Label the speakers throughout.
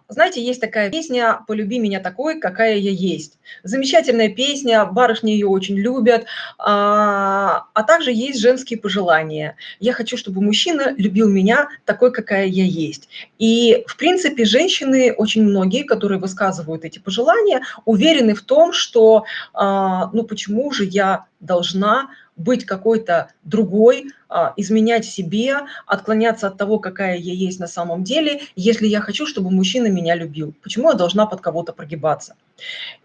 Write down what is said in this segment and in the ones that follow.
Speaker 1: Знаете, есть такая песня "Полюби меня такой, какая я есть". Замечательная песня, барышни ее очень любят. А также есть женские пожелания. Я хочу, чтобы мужчина любил меня такой, какая я есть. И, в принципе, женщины, очень многие, которые высказывают эти пожелания, уверены в том, что, ну почему же я должна быть какой-то другой, изменять себе, отклоняться от того, какая я есть на самом деле, если я хочу, чтобы мужчина меня любил. Почему я должна под кого-то прогибаться?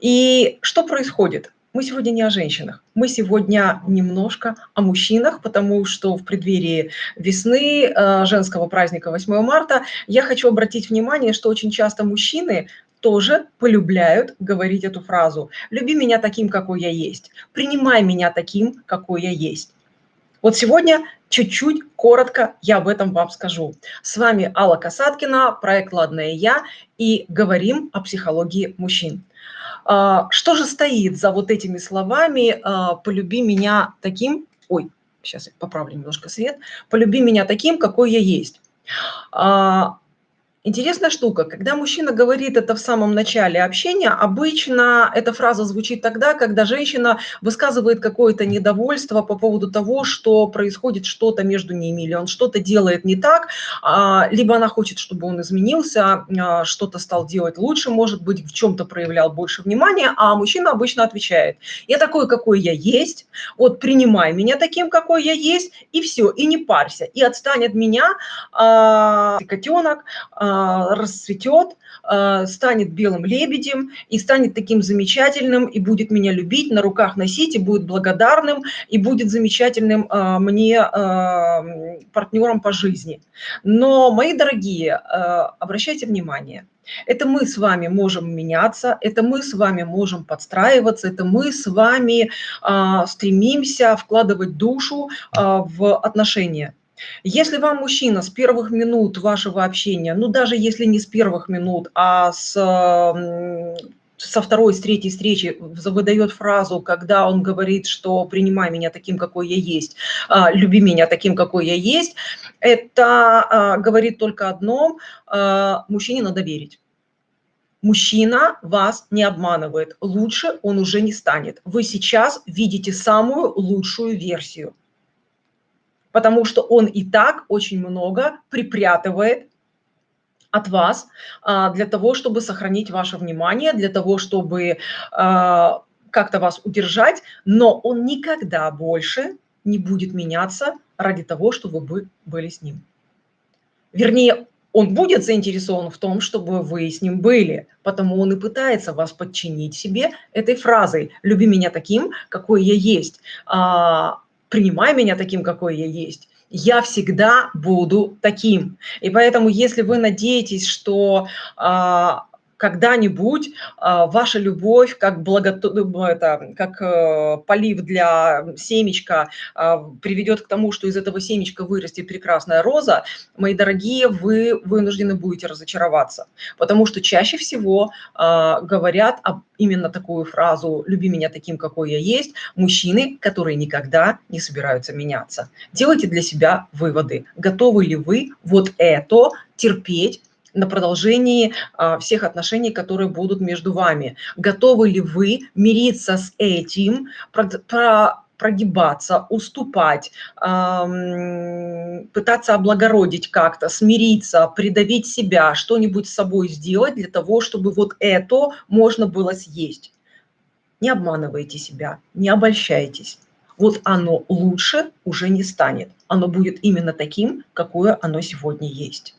Speaker 1: И что происходит? Мы сегодня не о женщинах, мы сегодня немножко о мужчинах, потому что в преддверии весны, женского праздника 8 марта, я хочу обратить внимание, что очень часто мужчины тоже полюбляют говорить эту фразу: "Люби меня таким, какой я есть, принимай меня таким, какой я есть". Вот сегодня чуть-чуть коротко я об этом вам скажу. С вами Алла Касаткина, проект "Ладное я", и говорим о психологии мужчин. Что же стоит за вот этими словами, "полюби меня таким", ой, сейчас я поправлю немножко свет, "полюби меня таким, какой я есть". А, Интересная штука, когда мужчина говорит это в самом начале общения, обычно эта фраза звучит тогда, когда женщина высказывает какое-то недовольство по поводу того, что происходит что-то между ними, или он что-то делает не так, либо она хочет, чтобы он изменился, что-то стал делать лучше, может быть, в чем-то проявлял больше внимания, а мужчина обычно отвечает: "Я такой, какой я есть, вот принимай меня таким, какой я есть, и все, и не парься, и отстань от меня, котенок, расцветет, станет белым лебедем и станет таким замечательным, и будет меня любить, на руках носить, и будет благодарным, и будет замечательным мне партнером по жизни". Но, мои дорогие, обращайте внимание, это мы с вами можем меняться, это мы с вами можем подстраиваться, это мы с вами стремимся вкладывать душу в отношения. Если вам мужчина с первых минут вашего общения, ну, даже если не с первых минут, со второй, с третьей встречи выдает фразу, когда он говорит, что "принимай меня таким, какой я есть, люби меня таким, какой я есть", это говорит только одно: мужчине надо верить. Мужчина вас не обманывает, лучше он уже не станет. Вы сейчас видите самую лучшую версию, потому что он и так очень много припрятывает от вас, для того, чтобы сохранить ваше внимание, для того, чтобы как-то вас удержать, но он никогда больше не будет меняться ради того, чтобы вы были с ним. Вернее, он будет заинтересован в том, чтобы вы с ним были, потому он и пытается вас подчинить себе этой фразой: "Люби меня таким, какой я есть, принимай меня таким, какой я есть. Я всегда буду таким". И поэтому, если вы надеетесь, что когда-нибудь ваша любовь, как полив для семечка, приведет к тому, что из этого семечка вырастет прекрасная роза, мои дорогие, вы вынуждены будете разочароваться. Потому что чаще всего говорят именно такую фразу "люби меня таким, какой я есть" мужчины, которые никогда не собираются меняться. Делайте для себя выводы. Готовы ли вы вот это терпеть на продолжении всех отношений, которые будут между вами? Готовы ли вы мириться с этим, прогибаться, уступать, пытаться облагородить как-то, смириться, придавить себя, что-нибудь с собой сделать для того, чтобы вот это можно было съесть? Не обманывайте себя, не обольщайтесь. Вот оно лучше уже не станет. Оно будет именно таким, какое оно сегодня есть.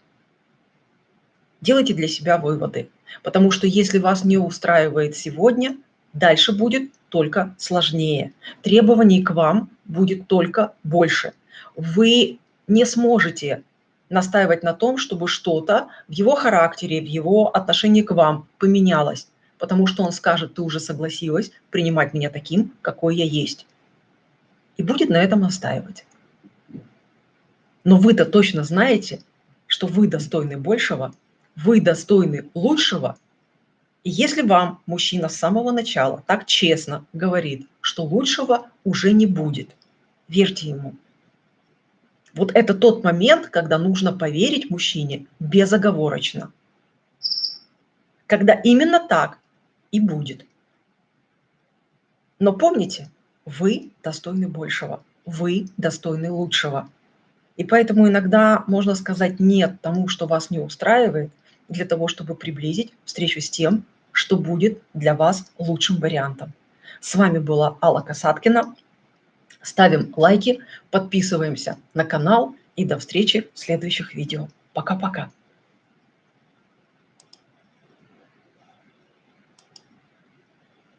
Speaker 1: Делайте для себя выводы, потому что если вас не устраивает сегодня, дальше будет только сложнее. Требований к вам будет только больше. Вы не сможете настаивать на том, чтобы что-то в его характере, в его отношении к вам поменялось, потому что он скажет: "Ты уже согласилась принимать меня таким, какой я есть". И будет на этом настаивать. Но вы-то точно знаете, что вы достойны большего, вы достойны лучшего. И если вам мужчина с самого начала так честно говорит, что лучшего уже не будет, верьте ему. Вот это тот момент, когда нужно поверить мужчине безоговорочно. когда именно так и будет. Но помните, вы достойны большего, вы достойны лучшего. И поэтому иногда можно сказать «нет» тому, что вас не устраивает, для того, чтобы приблизить встречу с тем, что будет для вас лучшим вариантом. С вами была Алла Касаткина. Ставим лайки, подписываемся на канал и до встречи в следующих видео. Пока-пока.